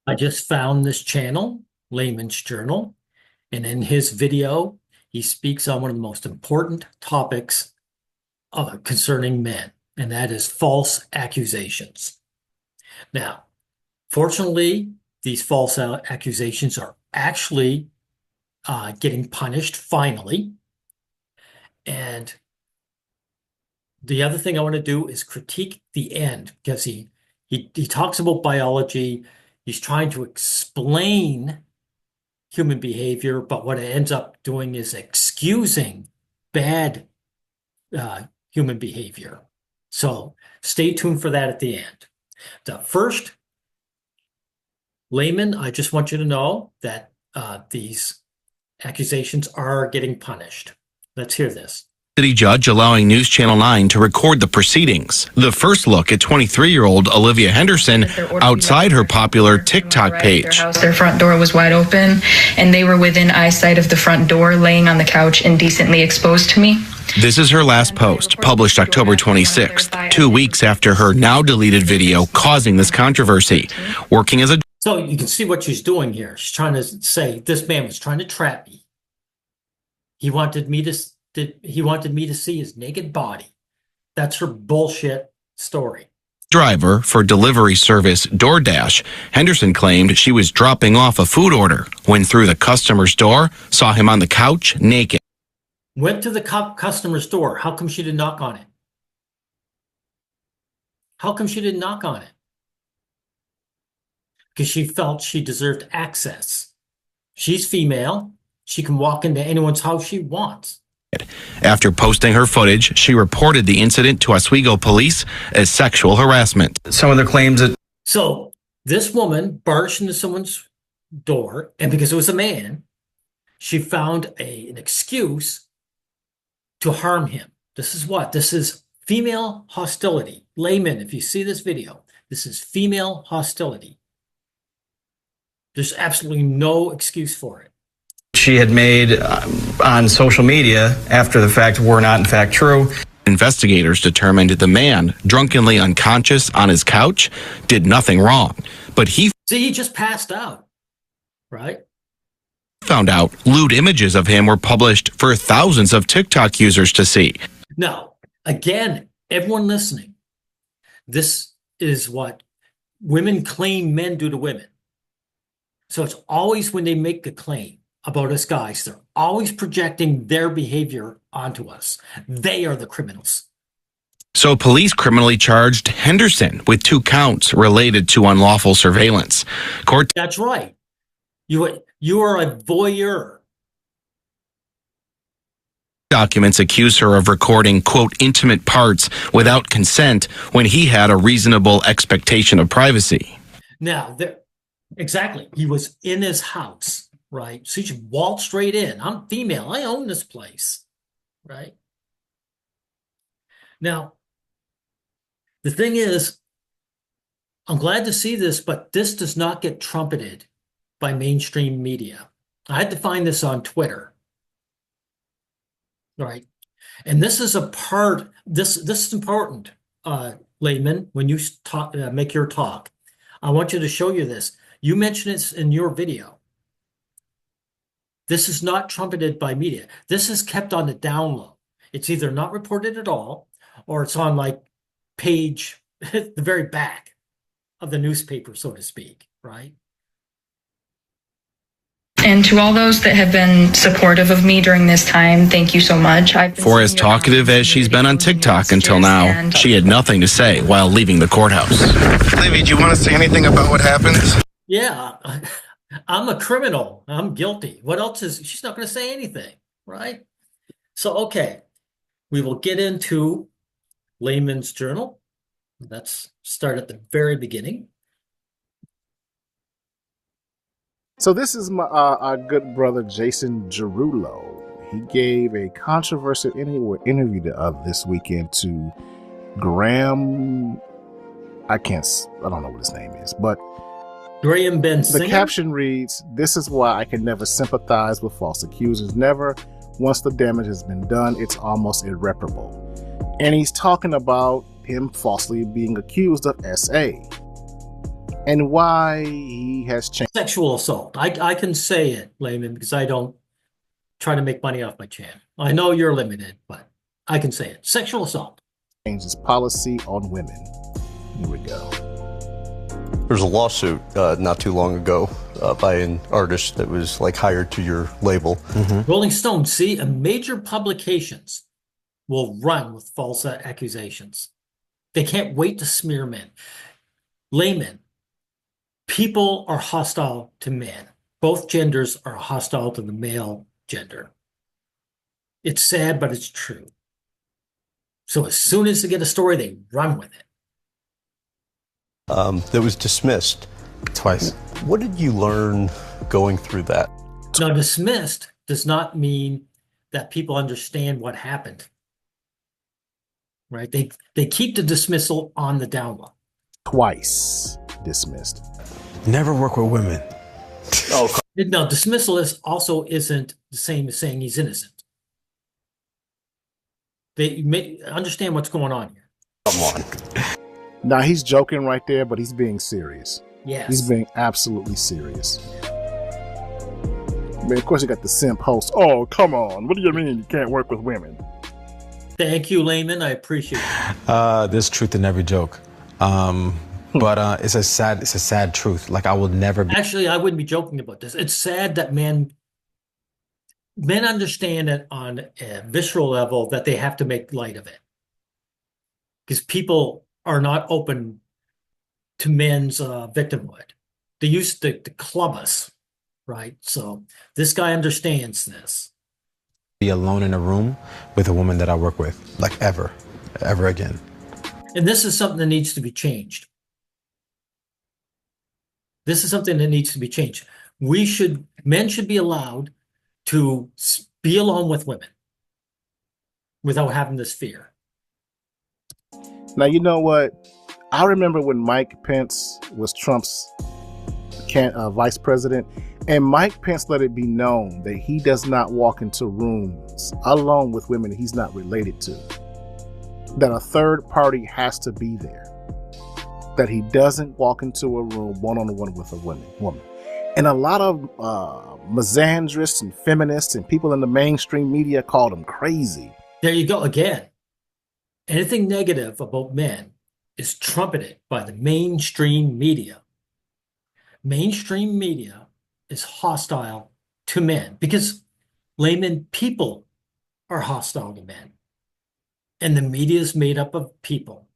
I just found this channel, Layman's Journal, and in his video, he speaks on one of the most important topics concerning men, and that is false accusations. Now, fortunately, these false accusations are actually getting punished finally. And the other thing I want to do is critique the end, because he talks about biology. He's trying to explain human behavior, but what it ends up doing is excusing bad human behavior. So stay tuned for that at the end. The first, Layman, I just want you to know that these accusations are getting punished. Let's hear this. City judge allowing News Channel 9 to record the proceedings. The first look at 23-year-old Olivia Henderson outside her popular TikTok page. Their front door was wide open, and they were within eyesight of the front door, laying on the couch, indecently exposed to me. This is her last post, published October 26th, 2 weeks after her now deleted video causing this controversy. Working as a... So you can see what she's doing here. She's trying to say, this man was trying to trap me. He wanted me to see his naked body. That's her bullshit story. Driver for delivery service DoorDash, Henderson claimed she was dropping off a food order when through the customer's door, saw him on the couch naked. Went to the customer's door. How come she didn't knock on it? How come she didn't knock on it? Because she felt she deserved access. She's female. She can walk into anyone's house she wants. After posting her footage, she reported the incident to Oswego police as sexual harassment. Some of the claims that... So this woman barged into someone's door, and because it was a man, she found an excuse to harm him. This is what? This is female hostility. Layman, if you see this video, this is female hostility. There's absolutely no excuse for it. She had made on social media after the fact were not in fact true. Investigators determined the man, drunkenly unconscious on his couch, did nothing wrong. But he just passed out, right? Found out lewd images of him were published for thousands of TikTok users to see. Now, again, everyone listening, this is what women claim men do to women. So it's always when they make a claim about us guys, they're always projecting their behavior onto us. They are the criminals. So police criminally charged Henderson with 2 counts related to unlawful surveillance. Court... That's right. You are a voyeur. Documents accuse her of recording, quote, intimate parts without consent when he had a reasonable expectation of privacy. Now, exactly. He was in his house, right? So she walked straight in. I'm female. I own this place, right? Now, the thing is, I'm glad to see this, but this does not get trumpeted by mainstream media. I had to find this on Twitter, right? And this is a part, this is important, Layman, when you make your talk. I want you to show you this. You mentioned it in your video. This is not trumpeted by media. This is kept on the downlow. It's either not reported at all, or it's on like page, the very back of the newspaper, so to speak, right? And to all those that have been supportive of me during this time, thank you so much. For as talkative as she's been on TikTok until now, she had nothing to say while leaving the courthouse. Livy, do you want to say anything about what happened? Yeah, I'm a criminal. I'm guilty. What else she's not going to say anything, right? So, okay, we will get into Layman's Journal. Let's start at the very beginning. So this is our good brother Jason Derulo. He gave a controversial interview this weekend to Graham. I don't know what his name is, but Graham Ben the caption reads, "This is why I can never sympathize with false accusers. Never. Once the damage has been done, it's almost irreparable." And he's talking about him falsely being accused of SA. and why he has changed. Sexual assault. I can say it, Layman, because I don't try to make money off my channel. I know you're limited, but I can say it. Sexual assault. His policy on women. Here we go. There's a lawsuit not too long ago by an artist that was like hired to your label. Rolling Stone, see, major publications will run with false accusations. They can't wait to smear men. Laymen, people are hostile to men. Both genders are hostile to the male gender. It's sad, but it's true. So as soon as they get a story, they run with it. That was dismissed Twice. What did you learn going through that? Now, dismissed does not mean that people understand what happened. Right? They keep the dismissal on the down low. Twice dismissed. Never work with women. Oh, Now, dismissal isn't the same as saying he's innocent. They may understand what's going on here. come on. Now he's joking right there, but he's being serious. Yes. He's being absolutely serious. I mean, of course, you got the simp host. Oh, come on. What do you mean you can't work with women? Thank you, Layman. I appreciate it. There's truth in every joke. But it's a sad truth. Like, I will never be. Actually, I wouldn't be joking about this. It's sad that men understand it on a visceral level that they have to make light of it. Because people are not open to men's victimhood. They used to club us, right? So this guy understands this. Be alone in a room with a woman that I work with, like ever again. And this is something that needs to be changed. This is something that needs to be changed. Men should be allowed to be alone with women without having this fear. Now, you know what? I remember when Mike Pence was Trump's vice president, and Mike Pence let it be known that he does not walk into rooms alone with women he's not related to. That a third party has to be there. That he doesn't walk into a room one-on-one with a woman. And a lot of misandrists and feminists and people in the mainstream media called him crazy. There you go again. Anything negative about men is trumpeted by the mainstream media. Mainstream media is hostile to men because layman people are hostile to men. And the media is made up of people.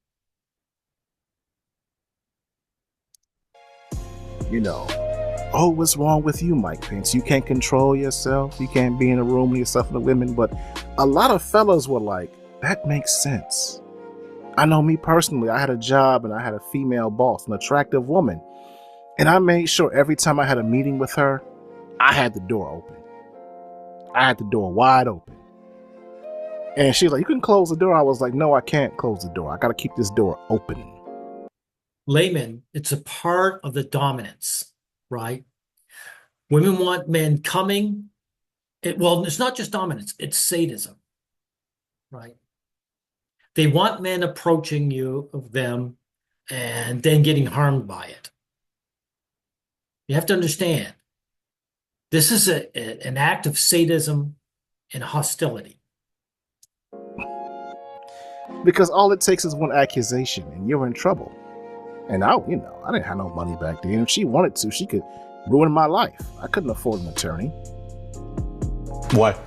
You know, oh, what's wrong with you, Mike Pence? You can't control yourself. You can't be in a room with yourself and the women. But a lot of fellas were like, that makes sense. I know me personally, I had a job and I had a female boss, an attractive woman. And I made sure every time I had a meeting with her, I had the door open. I had the door wide open. And she's like, you can close the door. I was like, no, I can't close the door. I got to keep this door open. Layman, it's a part of the dominance, right? Women want men coming. Well, it's not just dominance, it's sadism, right? They want men approaching them, and then getting harmed by it. You have to understand, this is an act of sadism and hostility. Because all it takes is one accusation and you're in trouble. And I didn't have no money back then. If she wanted to, she could ruin my life. I couldn't afford an attorney. What?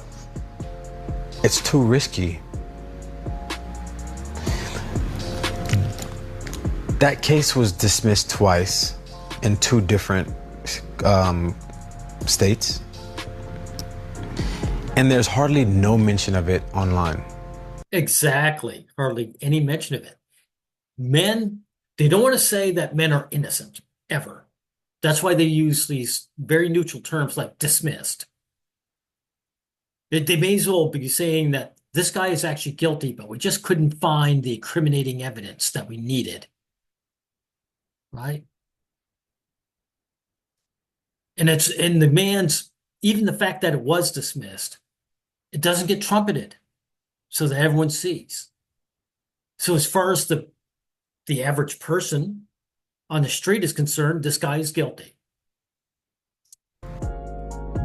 It's too risky. That case was dismissed twice in two different states. And there's hardly no mention of it online. Exactly. Hardly any mention of it. Men, they don't want to say that men are innocent, ever. That's why they use these very neutral terms like dismissed. They may as well be saying that this guy is actually guilty, but we just couldn't find the incriminating evidence that we needed. Right? And it's in the man's, even the fact that it was dismissed, it doesn't get trumpeted so that everyone sees. So as far as the average person on the street is concerned, this guy is guilty.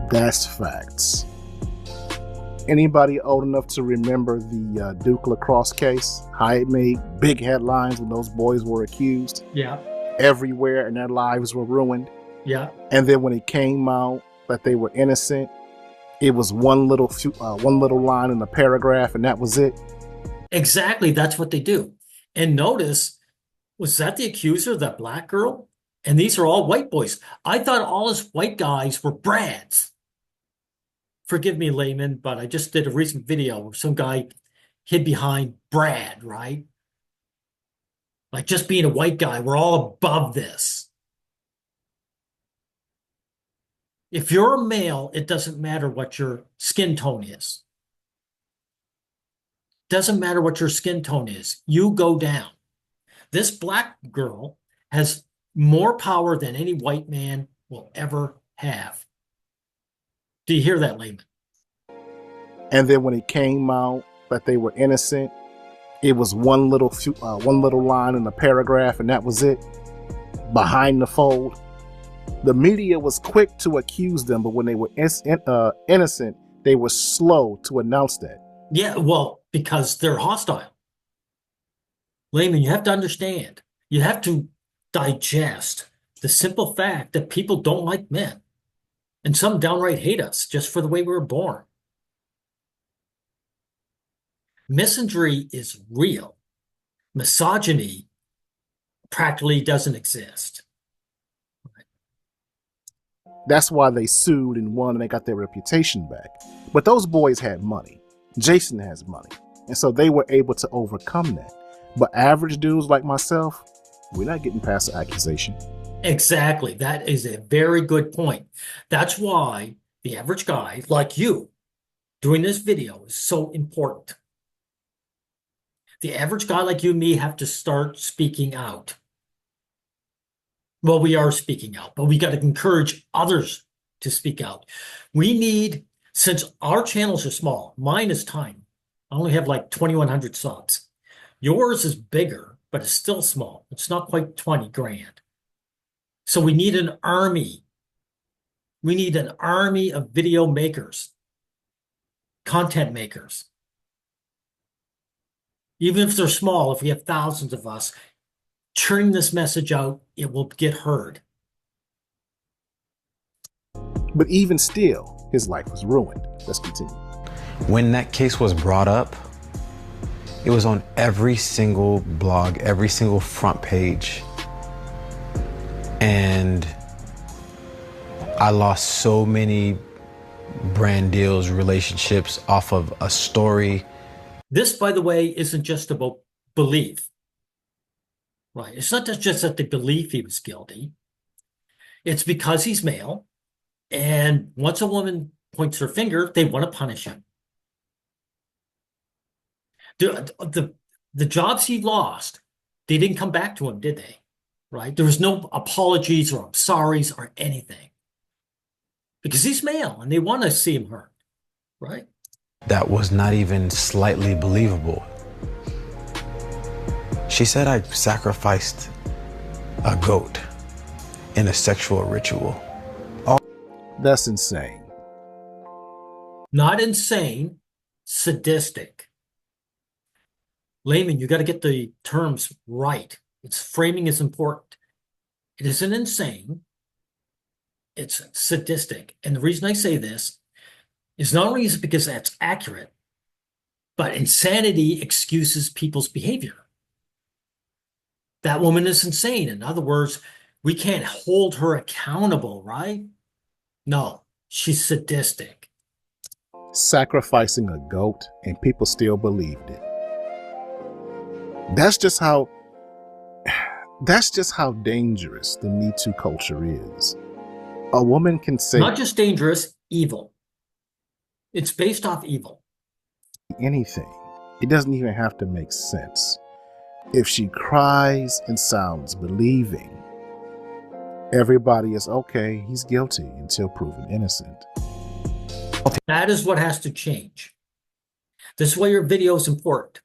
That's facts. Anybody old enough to remember the Duke lacrosse case? How it made big headlines when those boys were accused? Yeah. Everywhere, and their lives were ruined. Yeah. And then when it came out that they were innocent, it was one little line in a paragraph, and that was it. Exactly. That's what they do. And notice, was that the accuser, that black girl? And these are all white boys. I thought all his white guys were Brads. Forgive me, layman, but I just did a recent video where some guy hid behind Brad, right? Like, just being a white guy, we're all above this. If you're a male, it doesn't matter what your skin tone is. Doesn't matter what your skin tone is. You go down. This black girl has more power than any white man will ever have. Do you hear that, layman? And then when it came out that they were innocent, it was one little line in a paragraph, and that was it. Behind the fold. The media was quick to accuse them, but when they were innocent, they were slow to announce that. Yeah, well, because they're hostile. Layman, you have to understand. You have to digest the simple fact that people don't like men. And some downright hate us just for the way we were born. Misandry is real. Misogyny practically doesn't exist. That's why they sued and won, and they got their reputation back. But those boys had money. Jason has money. And so they were able to overcome that. But average dudes like myself, we're not getting past the accusation. Exactly. That is a very good point. That's why the average guy like you doing this video is so important. The average guy like you and me have to start speaking out. Well, we are speaking out, but we got to encourage others to speak out. We need, since our channels are small, mine is tiny. I only have like 2,100 subs. Yours is bigger, but it's still small. It's not quite 20 grand. So we need an army. We need an army of video makers, content makers. Even if they're small, if we have thousands of us, churning this message out, it will get heard. But even still, his life was ruined. Let's continue. When that case was brought up, it was on every single blog, every single front page. And I lost so many brand deals, relationships off of a story. This, by the way, isn't just about belief. Right. It's not just that they believe he was guilty. It's because he's male. And once a woman points her finger, they want to punish him. The jobs he lost, they didn't come back to him, did they? Right? There was no apologies or I'm sorries or anything. Because he's male and they want to see him hurt. Right? That was not even slightly believable. She said I sacrificed a goat in a sexual ritual. That's insane. Not insane, sadistic. Layman, you got to get the terms right. Its framing is important. It isn't insane. It's sadistic. And the reason I say this is not only is it because that's accurate, but insanity excuses people's behavior. That woman is insane. In other words, we can't hold her accountable, right? No, she's sadistic. Sacrificing a goat, and people still believed it. That's just how dangerous the MeToo culture is. A woman can say not just dangerous, evil. It's based off evil. Anything. It doesn't even have to make sense. If she cries and sounds believing, everybody is okay, he's guilty until proven innocent. That is what has to change. This is why your video is important.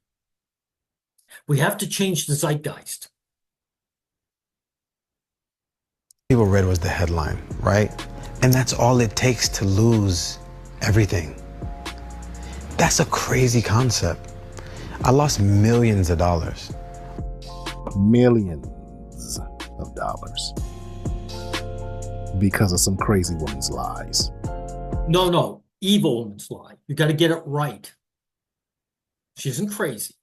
We have to change the zeitgeist. people read was the headline, right? And that's all it takes to lose everything. That's a crazy concept. I lost millions of dollars. Millions of dollars. Because of some crazy woman's lies. No, evil woman's lie. You got to get it right. She isn't crazy.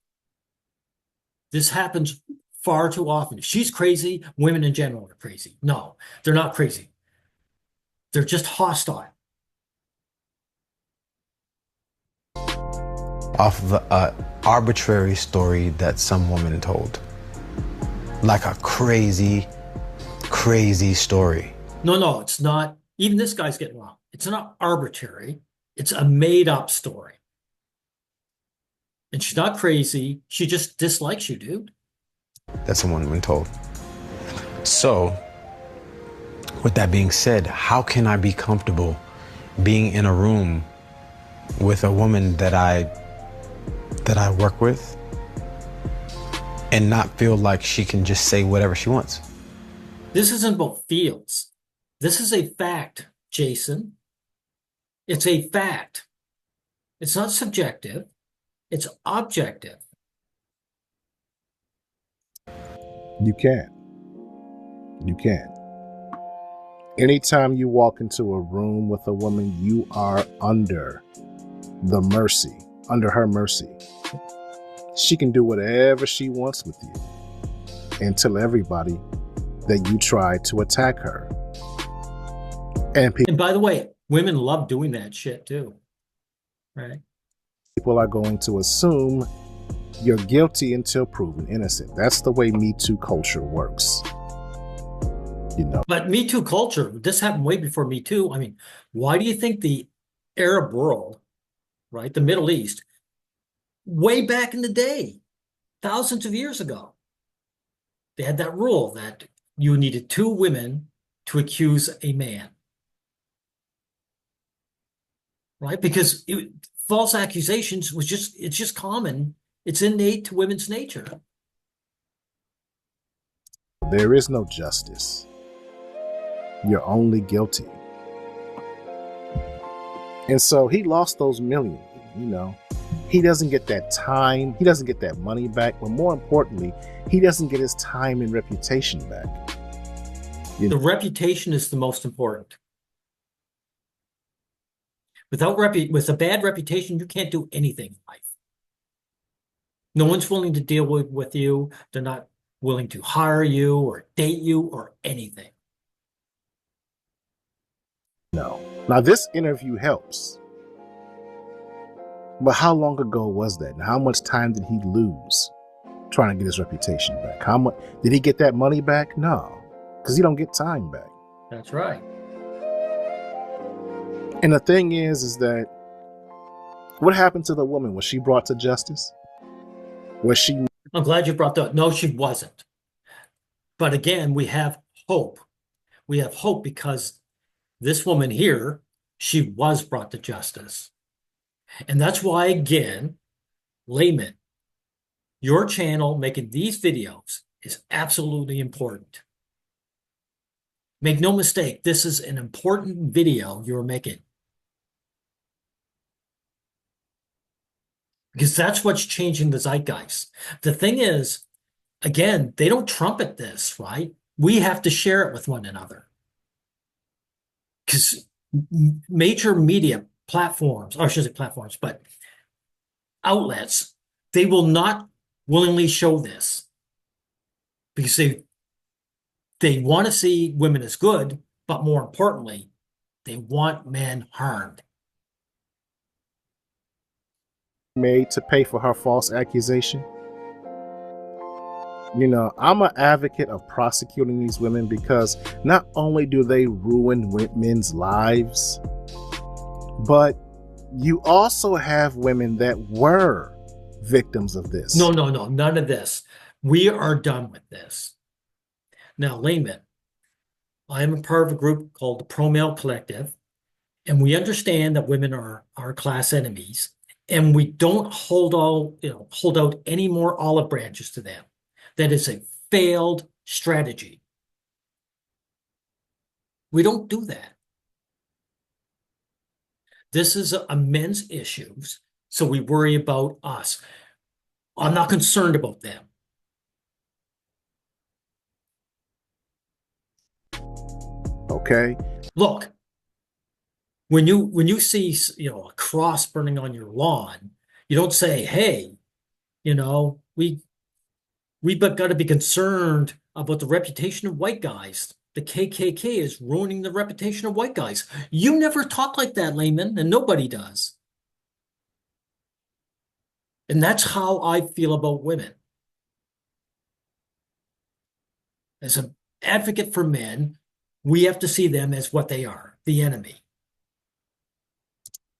This happens far too often. If she's crazy, women in general are crazy. No, they're not crazy. They're just hostile. Off of an arbitrary story that some woman told. Like a crazy, crazy story. No, it's not. Even this guy's getting wrong. It's not arbitrary. It's a made-up story. And she's not crazy. She just dislikes you, dude. That someone been told. So, with that being said, how can I be comfortable being in a room with a woman that I work with and not feel like she can just say whatever she wants? This isn't about feels. This is a fact, Jason. It's a fact. It's not subjective. It's objective. You can. You can. Anytime you walk into a room with a woman, you are under her mercy. She can do whatever she wants with you and tell everybody that you tried to attack her. And by the way, women love doing that shit too, right? People are going to assume you're guilty until proven innocent. That's the way MeToo culture works. You know. But MeToo culture, this happened way before MeToo. I mean, why do you think the Arab world, right, the Middle East, way back in the day, thousands of years ago, they had that rule that you needed 2 women to accuse a man, right? Because false accusations it's just common. It's innate to women's nature. There is no justice. You're only guilty. And so he lost those millions, you know. He doesn't get that time. He doesn't get that money back. But more importantly, he doesn't get his time and reputation back. The reputation is the most important. With a bad reputation, you can't do anything in life. No one's willing to deal with you. They're not willing to hire you or date you or anything. No. Now, this interview helps. But how long ago was that? And how much time did he lose trying to get his reputation back? How much did he get that money back? No, because he don't get time back. That's right. And the thing is that what happened to the woman? Was she brought to justice? Was she? I'm glad you brought that up. No, she wasn't. But again, we have hope. We have hope because this woman here, she was brought to justice. And that's why, again, Layman, your channel making these videos is absolutely important. Make no mistake, this is an important video you're making. Because that's what's changing the zeitgeist. The thing is, again, they don't trumpet this, right? We have to share it with one another. Because major media platforms, or I shouldn't say platforms, but outlets, they will not willingly show this because they want to see women as good, but more importantly, they want men harmed. Made to pay for her false accusation. You know, I'm an advocate of prosecuting these women because not only do they ruin men's lives, but you also have women that were victims of this. No, none of this. We are done with this. Now, Layman, I am a part of a group called the Pro Male Collective, and we understand that women are our class enemies, and we don't hold out any more olive branches to them. That is a failed strategy. We don't do that. This is a men's issues, so we worry about us. I'm not concerned about them. Okay. Look, when you see, a cross burning on your lawn, you don't say, "Hey, we've got to be concerned about the reputation of white guys. The KKK is ruining the reputation of white guys." You never talk like that, Layman, and nobody does. And that's how I feel about women. As an advocate for men, we have to see them as what they are, the enemy.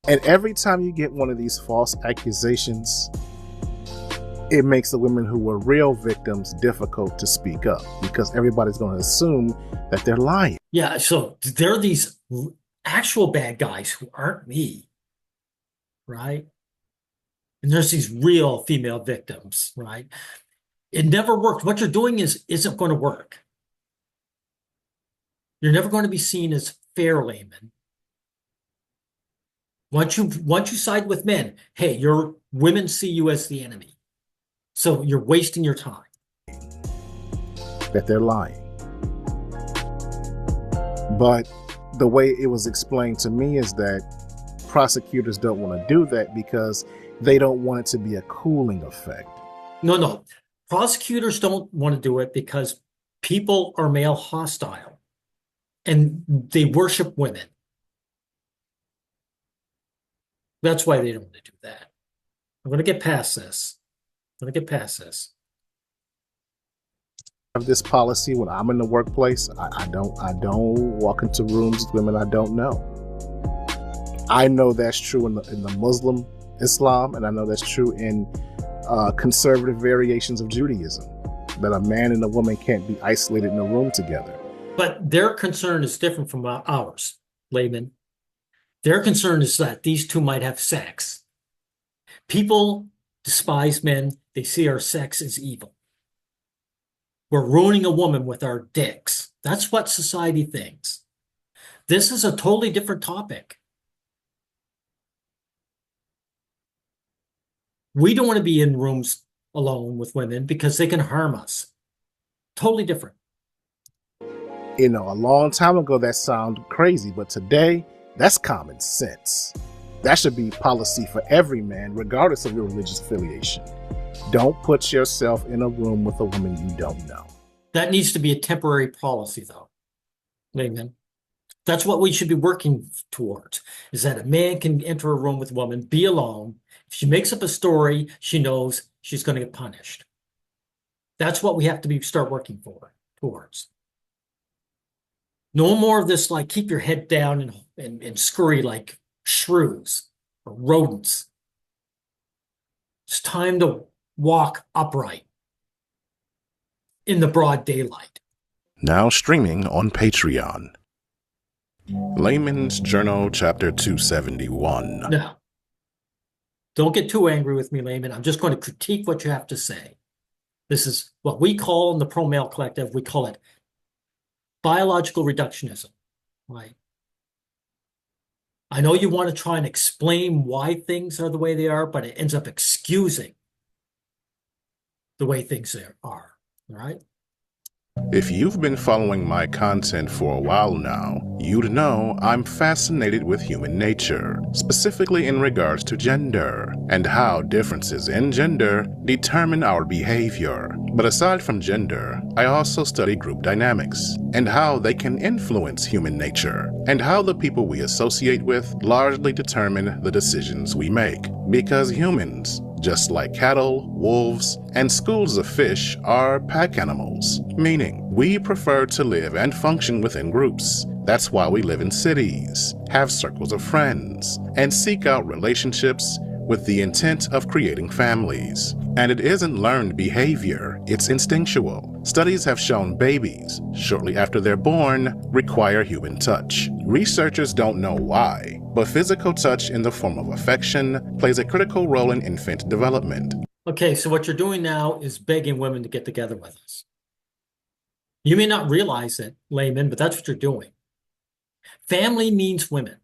And every time you get one of these false accusations, it makes the women who were real victims difficult to speak up because everybody's going to assume that they're lying. Yeah, so there are these actual bad guys who aren't me, right? And there's these real female victims, right? It never worked. What you're doing isn't going to work. You're never going to be seen as fair, Layman. Once you side with men, hey, your women see you as the enemy. So you're wasting your time. That they're lying. But the way it was explained to me is that prosecutors don't want to do that because they don't want it to be a cooling effect. No. Prosecutors don't want to do it because people are male hostile and they worship women. That's why they don't want to do that. I'm going to get past this. Have this policy when I'm in the workplace. I don't walk into rooms with women I don't know. I know that's true in the Muslim Islam, and I know that's true in conservative variations of Judaism, that a man and a woman can't be isolated in a room together. But their concern is different from ours, Layman. Their concern is that these two might have sex. People despise men. They see our sex as evil. We're ruining a woman with our dicks. That's what society thinks. This is a totally different topic. We don't want to be in rooms alone with women because they can harm us. Totally different. A long time ago that sounded crazy, but today that's common sense. That should be policy for every man, regardless of your religious affiliation. Don't put yourself in a room with a woman you don't know. That needs to be a temporary policy, though, Layman. That's what we should be working towards, is that a man can enter a room with a woman, be alone. If she makes up a story, she knows she's going to get punished. That's what we have to start working towards. No more of this, like, keep your head down and scurry like shrews or rodents. It's time to walk upright in the broad daylight. Now streaming on Patreon. Layman's Journal, Chapter 271. No. Don't get too angry with me, Layman. I'm just going to critique what you have to say. This is what we call in the pro-male collective, we call it biological reductionism, right? I know you want to try and explain why things are the way they are, but it ends up excusing the way things are, all right? If you've been following my content for a while now, you'd know I'm fascinated with human nature, specifically in regards to gender, and how differences in gender determine our behavior. But aside from gender, I also study group dynamics, and how they can influence human nature, and how the people we associate with largely determine the decisions we make. Because humans, just like cattle, wolves, and schools of fish, are pack animals, meaning we prefer to live and function within groups. That's why we live in cities, have circles of friends, and seek out relationships with the intent of creating families. And it isn't learned behavior, it's instinctual. Studies have shown babies, shortly after they're born, require human touch. Researchers don't know why, but physical touch in the form of affection plays a critical role in infant development. Okay, so what you're doing now is begging women to get together with us. You may not realize it, Layman, but that's what you're doing. Family means women.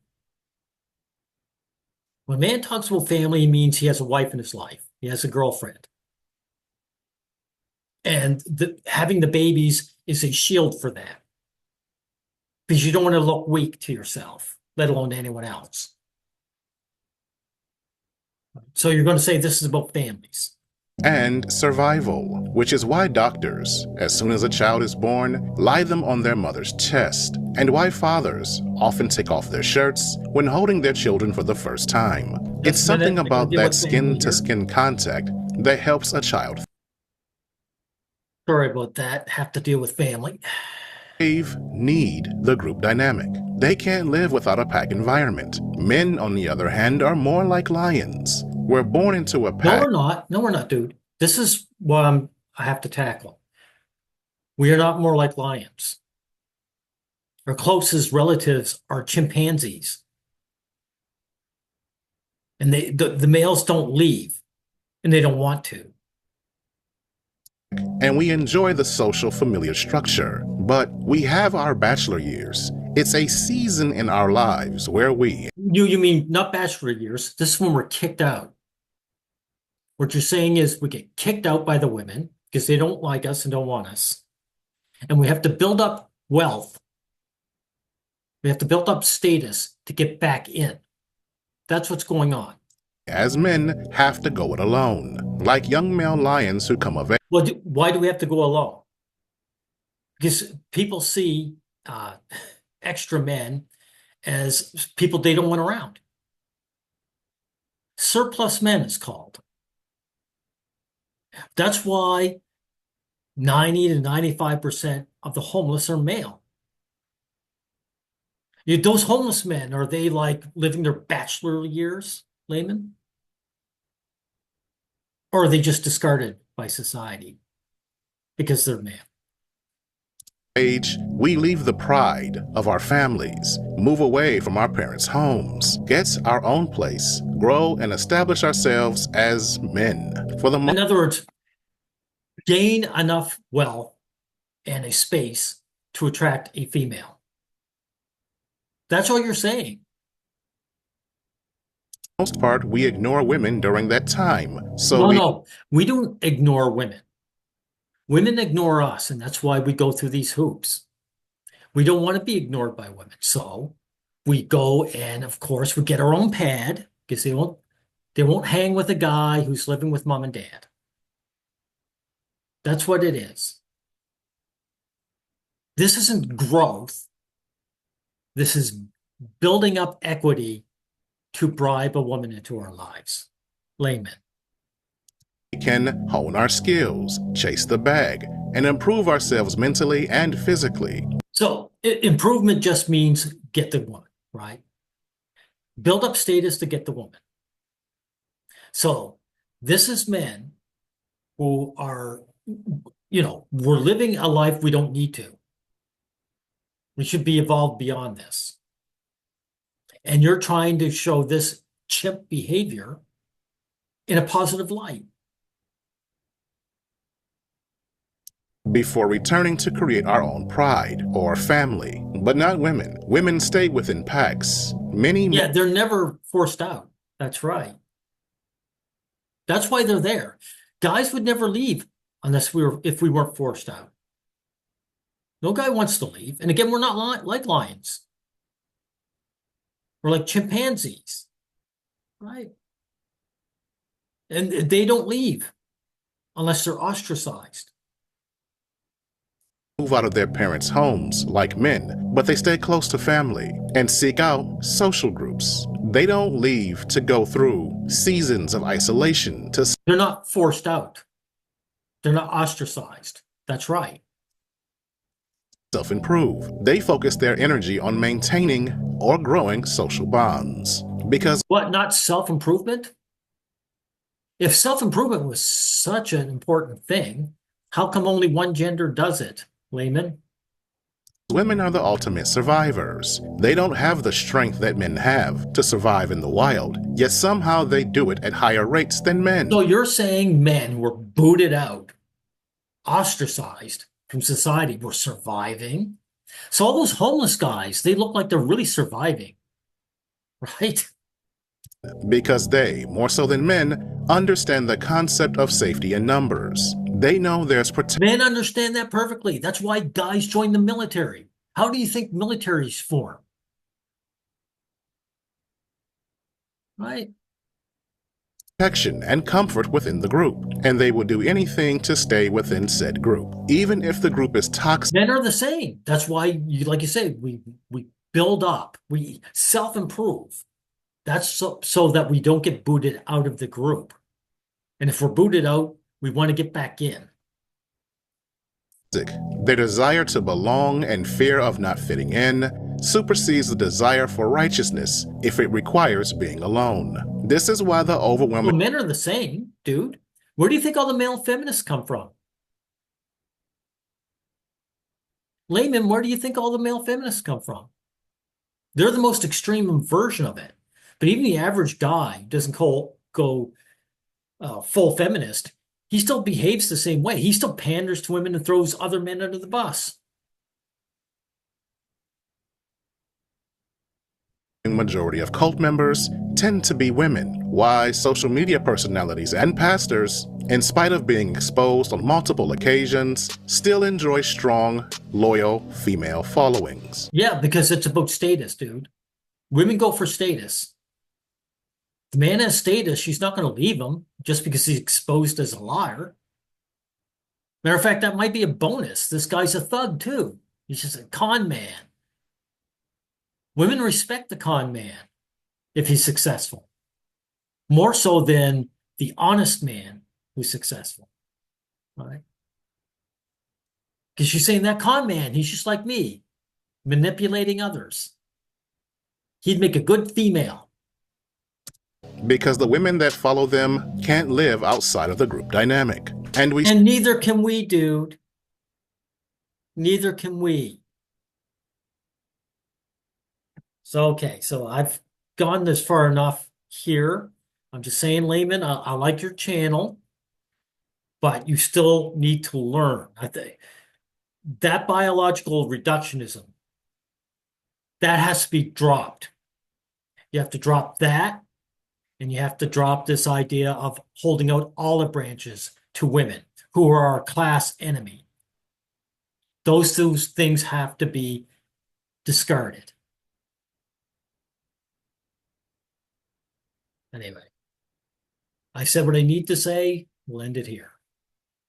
When a man talks about family, he means he has a wife in his life. He has a girlfriend. And having the babies is a shield for that. Because you don't want to look weak to yourself, let alone to anyone else. So you're going to say this is about families. And survival, which is why doctors, as soon as a child is born, lie them on their mother's chest, and why fathers often take off their shirts when holding their children for the first time. It's something about that skin-to-skin contact that helps a child Sorry about that. Have to deal with family. need the group dynamic. They can't live without a pack environment. Men, on the other hand, are more like lions. We're born into a pack. No, we're not. No, we're not, dude. This is what I have to tackle. We are not more like lions. Our closest relatives are chimpanzees. And the males don't leave, and they don't want to. And we enjoy the social familiar structure, but we have our bachelor years. It's a season in our lives where we... You mean not bachelor years. This is when we're kicked out. What you're saying is we get kicked out by the women because they don't like us and don't want us. And we have to build up wealth. We have to build up status to get back in. That's what's going on. As men, have to go it alone, like young male lions who come of age. Well, why do we have to go alone? Because people see extra men as people they don't want around. Surplus men is called. That's why 90 to 95% of the homeless are male. Those homeless men, are they like living their bachelor years, layman? Or are they just discarded by society because they're male? Age, we leave the pride of our families, move away from our parents' homes, get our own place, grow and establish ourselves as men. In other words, gain enough wealth and a space to attract a female. That's all you're saying. For the most part, we ignore women during that time. No, we don't ignore women. Women ignore us, and that's why we go through these hoops. We don't want to be ignored by women. So we go and, of course, we get our own pad because they won't hang with a guy who's living with mom and dad. That's what it is. This isn't growth. This is building up equity to bribe a woman into our lives. Layman. We can hone our skills, chase the bag, and improve ourselves mentally and physically. So improvement just means get the woman, right? Build up status to get the woman. So this is men who are, we're living a life we don't need to. We should be evolved beyond this. And you're trying to show this chimp behavior in a positive light. Before returning to create our own pride or family, but not women. Women stay within packs. Yeah, they're never forced out. That's right. That's why they're there. Guys would never leave if we weren't forced out. No guy wants to leave. And again, we're not like lions. We're like chimpanzees, right? And they don't leave unless they're ostracized. Move out of their parents' homes like men, but they stay close to family and seek out social groups. They don't leave to go through seasons of isolation. They're not forced out. They're not ostracized. That's right. Self-improve. They focus their energy on maintaining or growing social bonds. Because what, not self-improvement? If self-improvement was such an important thing, how come only one gender does it, layman? Women are the ultimate survivors. They don't have the strength that men have to survive in the wild, yet somehow they do it at higher rates than men. So you're saying men were booted out, ostracized from society, were surviving, So all those homeless guys, they look like they're really surviving, right? Because they, more so than men, understand the concept of safety in numbers. They know there's protection. Men understand that perfectly. That's why guys join the military. How do you think militaries form? Right? Protection and comfort within the group, and they will do anything to stay within said group, even if the group is toxic. Men are the same. That's why, like you say, we build up, we self-improve. That's so that we don't get booted out of the group. And if we're booted out, we want to get back in. Their desire to belong and fear of not fitting in supersedes the desire for righteousness if it requires being alone. This is why the overwhelming... Well, men are the same, dude. Where do you think all the male feminists come from? Layman, where do you think all the male feminists come from? They're the most extreme version of it. But even the average guy doesn't go full feminist. He still behaves the same way. He still panders to women and throws other men under the bus. Majority of cult members tend to be women, why social media personalities and pastors, in spite of being exposed on multiple occasions, still enjoy strong, loyal female followings. Yeah, because it's about status, dude. Women go for status. The man has status, she's not going to leave him just because he's exposed as a liar. Matter of fact, that might be a bonus. This guy's a thug, too. He's just a con man. Women respect the con man if he's successful, more so than the honest man who's successful, right? Because she's saying that con man, he's just like me, manipulating others. He'd make a good female. Because the women that follow them can't live outside of the group dynamic. And neither can we, dude. Neither can we. So, okay, so I've gone this far enough here. I'm just saying, Layman, I like your channel, but you still need to learn. I think that biological reductionism, that has to be dropped. You have to drop that, and you have to drop this idea of holding out olive branches to women who are our class enemy. Those two things have to be discarded. Anyway, I said what I need to say. We'll end it here.